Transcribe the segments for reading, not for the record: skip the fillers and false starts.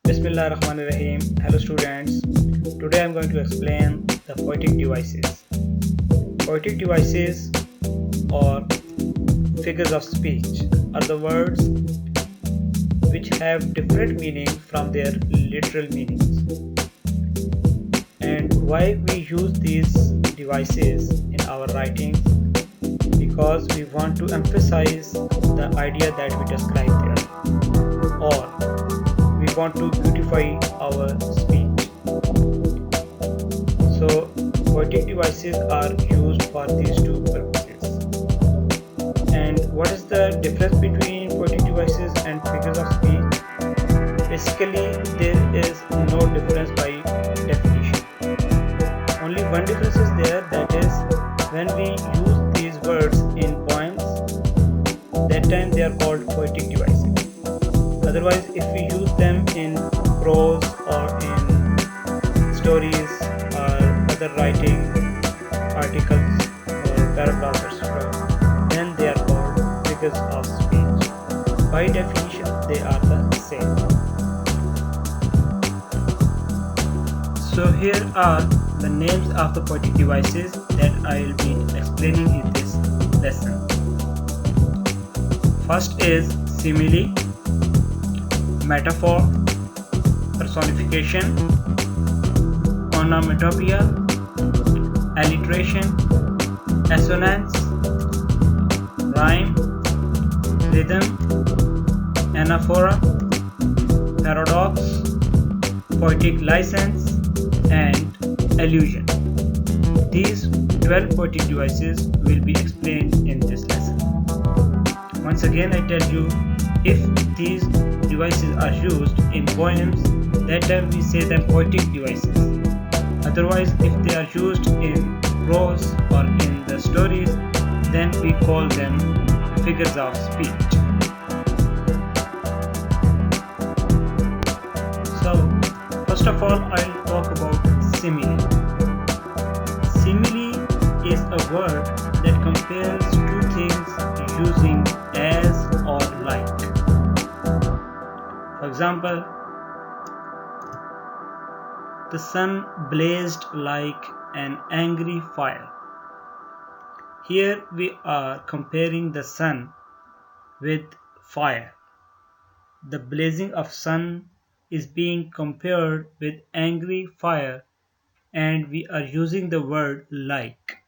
Bismillahirrahmanirrahim. Hello students. Today I am going to explain the poetic devices. Poetic devices or figures of speech are the words which have different meaning from their literal meanings. And why we use these devices in our writing? Because we want to emphasize the idea that we describe there, or we want to beautify our speech. So poetic devices are used for these two purposes. And what is the difference between poetic devices and figures of speech? Basically, there is no difference by definition. Only one difference is there, that is when we use these words in poems, that time they are called poetic devices. Otherwise, if we use them in prose or in stories or other writing articles or paragraphs, etc., then they are called figures of speech. By definition, they are the same. So here are the names of the poetic devices that I will be explaining in this lesson. First is simile, metaphor, personification, onomatopoeia, alliteration, assonance, rhyme, rhythm, anaphora, paradox, poetic license, and allusion. These 12 poetic devices will be explained in this lesson. Once again, I tell you, if these devices are used in poems, that time we say them poetic devices. Otherwise, if they are used in prose or in the stories, then we call them figures of speech. So, first of all, I'll talk about simile. Simile is a word that compares two things using as or like. For example, the sun blazed like an angry fire. Here we are comparing the sun with fire. The blazing of sun is being compared with angry fire, and we are using the word like.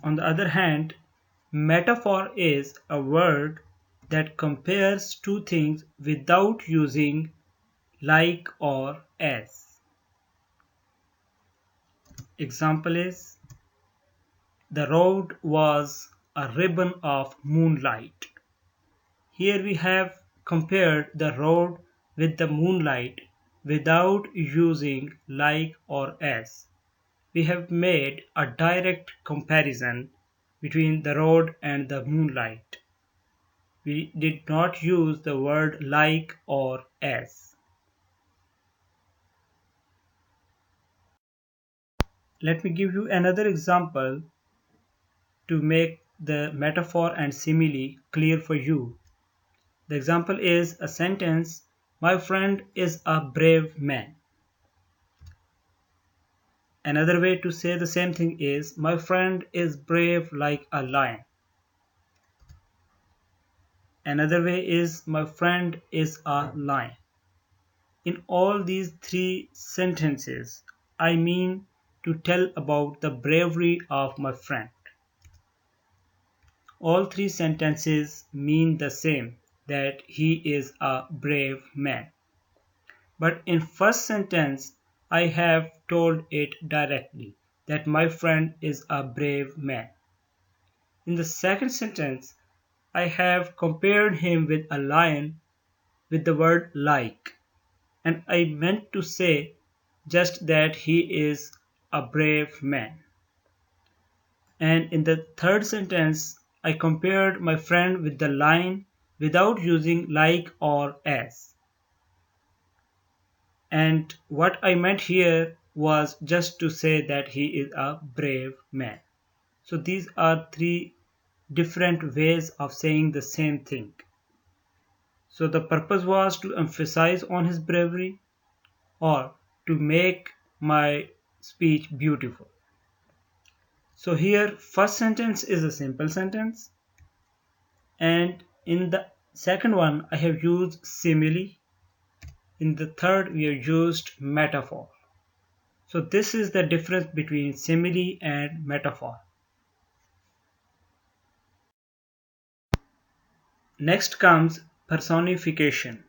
On the other hand, metaphor is a word that compares two things without using like or as. Example is, the road was a ribbon of moonlight. Here we have compared the road with the moonlight without using like or as. We have made a direct comparison between the road and the moonlight. We did not use the word like or as. Let me give you another example to make the metaphor and simile clear for you. The example is a sentence, my friend is a brave man. Another way to say the same thing is, my friend is brave like a lion. Another way is, my friend is a lion. In all these three sentences, I mean to tell about the bravery of my friend. All three sentences mean the same, that he is a brave man. But in first sentence, I have told it directly, that my friend is a brave man. In the second sentence, I have compared him with a lion with the word like, and I meant to say just that he is a brave man. And in the third sentence, I compared my friend with the lion without using like or as. And what I meant here was just to say that he is a brave man. So these are three different ways of saying the same thing. So the purpose was to emphasize on his bravery or to make my speech beautiful. So here first sentence is a simple sentence, and in the second one I have used simile. In the third we have used metaphor. So this is the difference between simile and metaphor. Next comes personification.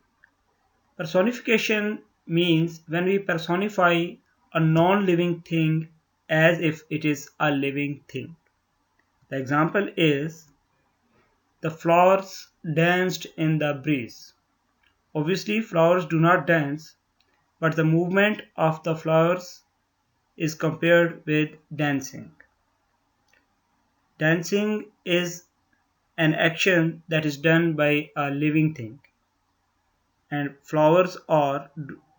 Personification means when we personify a non-living thing as if it is a living thing. The example is the flowers danced in the breeze. Obviously, flowers do not dance, but the movement of the flowers is compared with dancing. Dancing is an action that is done by a living thing, and flowers are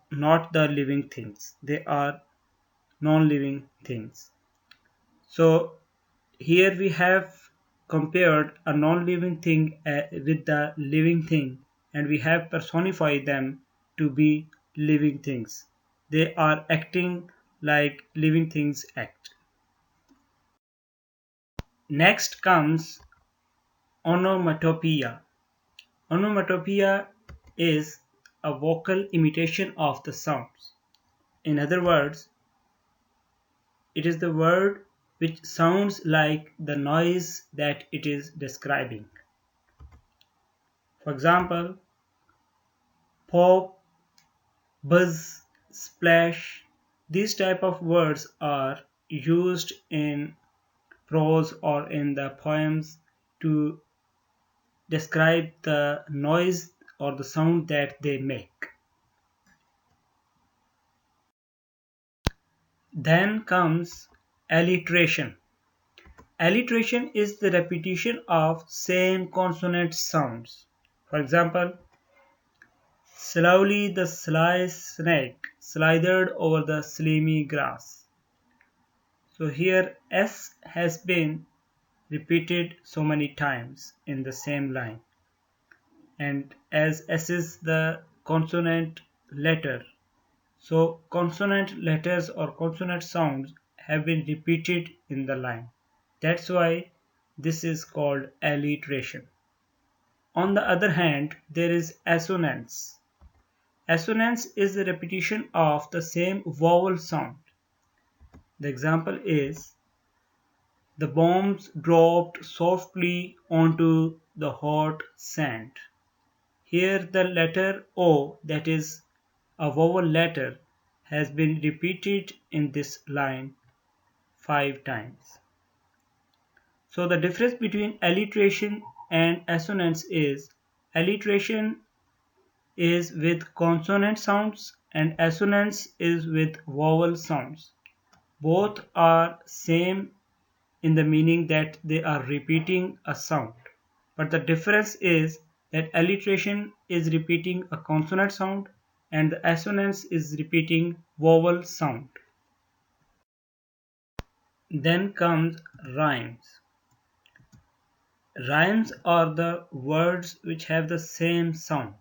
not the living things, they are non living things. So, here we have compared a non living thing with the living thing, and we have personified them to be living things. They are acting like living things act. Next comes onomatopoeia. Onomatopoeia is a vocal imitation of the sounds. In other words, it is the word which sounds like the noise that it is describing. For example, pop, buzz, splash. These type of words are used in prose or in the poems to describe the noise or the sound that they make. Then comes alliteration. Alliteration is the repetition of same consonant sounds. For example, slowly the sly snake slithered over the slimy grass. So here S has been repeated so many times in the same line, and as S is the consonant letter, so consonant letters or consonant sounds have been repeated in the line. That's why this is called alliteration. On the other hand, there is assonance. Assonance is the repetition of the same vowel sound. The example is the bombs dropped softly onto the hot sand. Here the letter O, that is a vowel letter, has been repeated in this line 5 times. So the difference between alliteration and assonance is alliteration is with consonant sounds and assonance is with vowel sounds. Both are same in the meaning that they are repeating a sound. But the difference is that alliteration is repeating a consonant sound and the assonance is repeating vowel sound. Then comes rhymes. Rhymes are the words which have the same sound.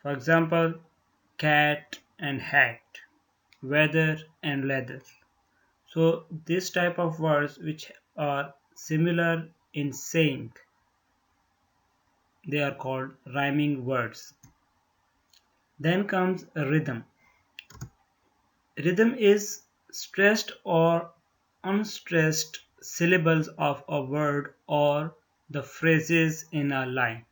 For example, cat and hat, weather and leather. So this type of words which are similar in saying, they are called rhyming words. Then comes rhythm. Rhythm is stressed or unstressed syllables of a word or the phrases in a line.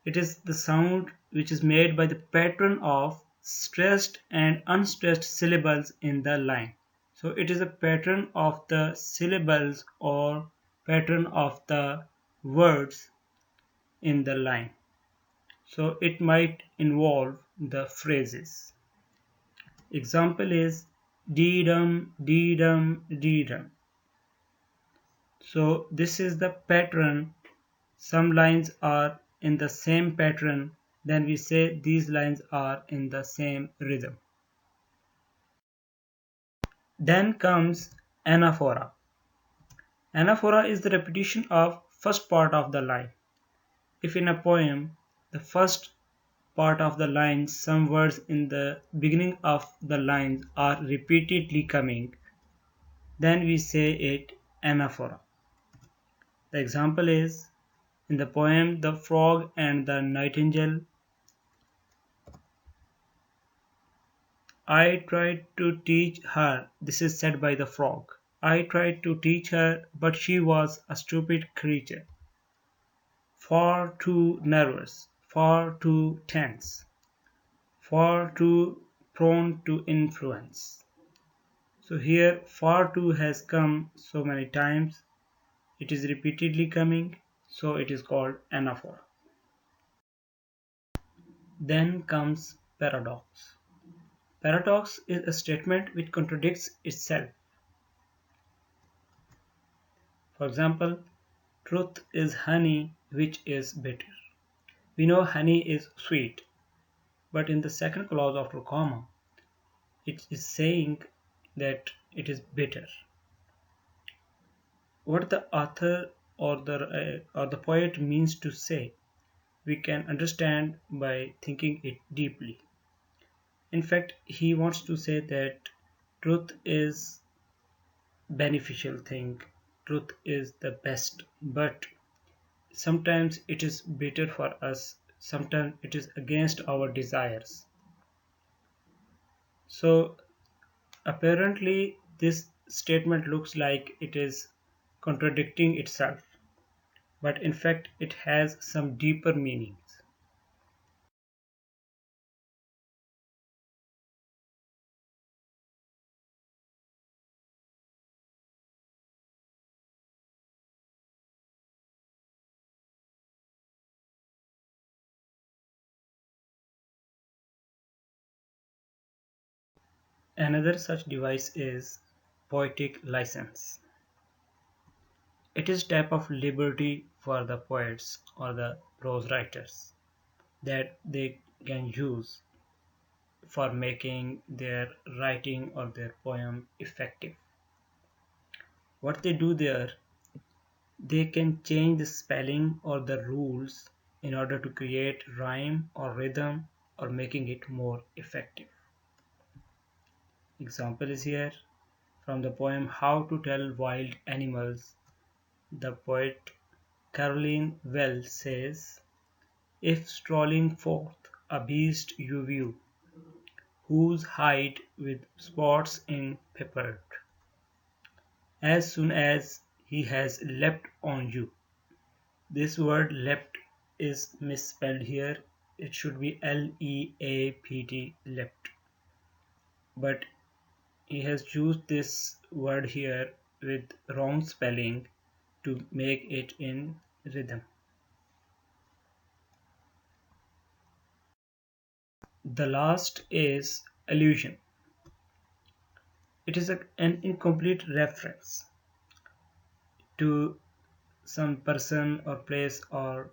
It is the sound which is made by the pattern of stressed and unstressed syllables in the line. So it is a pattern of the syllables or pattern of the words in the line. So it might involve the phrases. Example is dee-dum, dee-dum, dee-dum. So this is the pattern. Some lines are in the same pattern, then we say these lines are in the same rhythm. Then comes anaphora. Anaphora is the repetition of first part of the line. If in a poem the first part of the line, some words in the beginning of the lines are repeatedly coming, then we say it anaphora. The example is in the poem The Frog and the Nightingale. I tried to teach her, this is said by the frog. I tried to teach her, but she was a stupid creature, far too nervous, far too tense, far too prone to influence. So here far too has come so many times, it is repeatedly coming, so it is called anaphora. Then comes paradox. Paradox is a statement which contradicts itself. For example, truth is honey which is bitter. We know honey is sweet, but in the second clause after comma, it is saying that it is bitter. What the author or the poet means to say, we can understand by thinking it deeply. In fact, he wants to say that truth is beneficial thing, truth is the best, but sometimes it is better for us, sometimes it is against our desires. So apparently this statement looks like it is contradicting itself, but in fact it has some deeper meanings. Another such device is poetic license. It is type of liberty for the poets or the prose writers that they can use for making their writing or their poem effective. What they do there, they can change the spelling or the rules in order to create rhyme or rhythm or making it more effective. Example is here from the poem How to Tell Wild Animals. The poet Caroline Wells says, if strolling forth a beast you view, whose hide with spots in peppered, as soon as he has leapt on you. This word leapt is misspelled here. It should be Leapt, leapt. But he has used this word here with wrong spelling to make it in rhythm. The last is allusion. It is an incomplete reference to some person or place or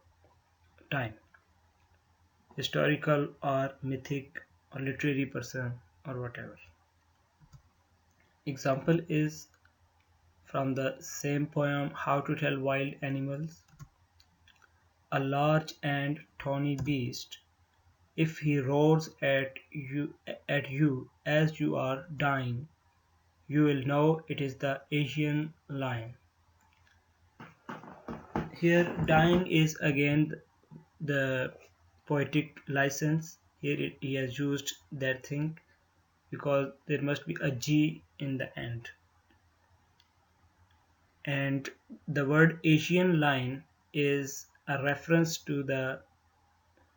time, historical or mythic or literary person or whatever. Example is from the same poem How to Tell Wild Animals. A large and tawny beast, if he roars at you as you are dying, you will know it is the Asian lion. Here dying is again the poetic license. Here he has used that thing because there must be a G in the end. And the word Asian lion is a reference to the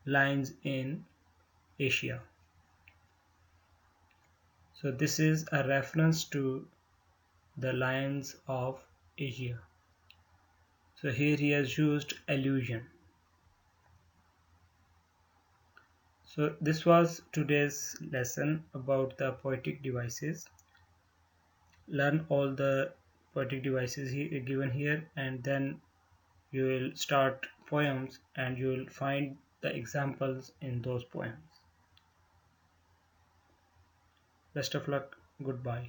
lions in Asia. So this is a reference to the lions of Asia. So here he has used allusion. So this was today's lesson about the poetic devices. Learn all the poetic devices given here, and then you will start poems and you will find the examples in those poems. Best of luck. Goodbye.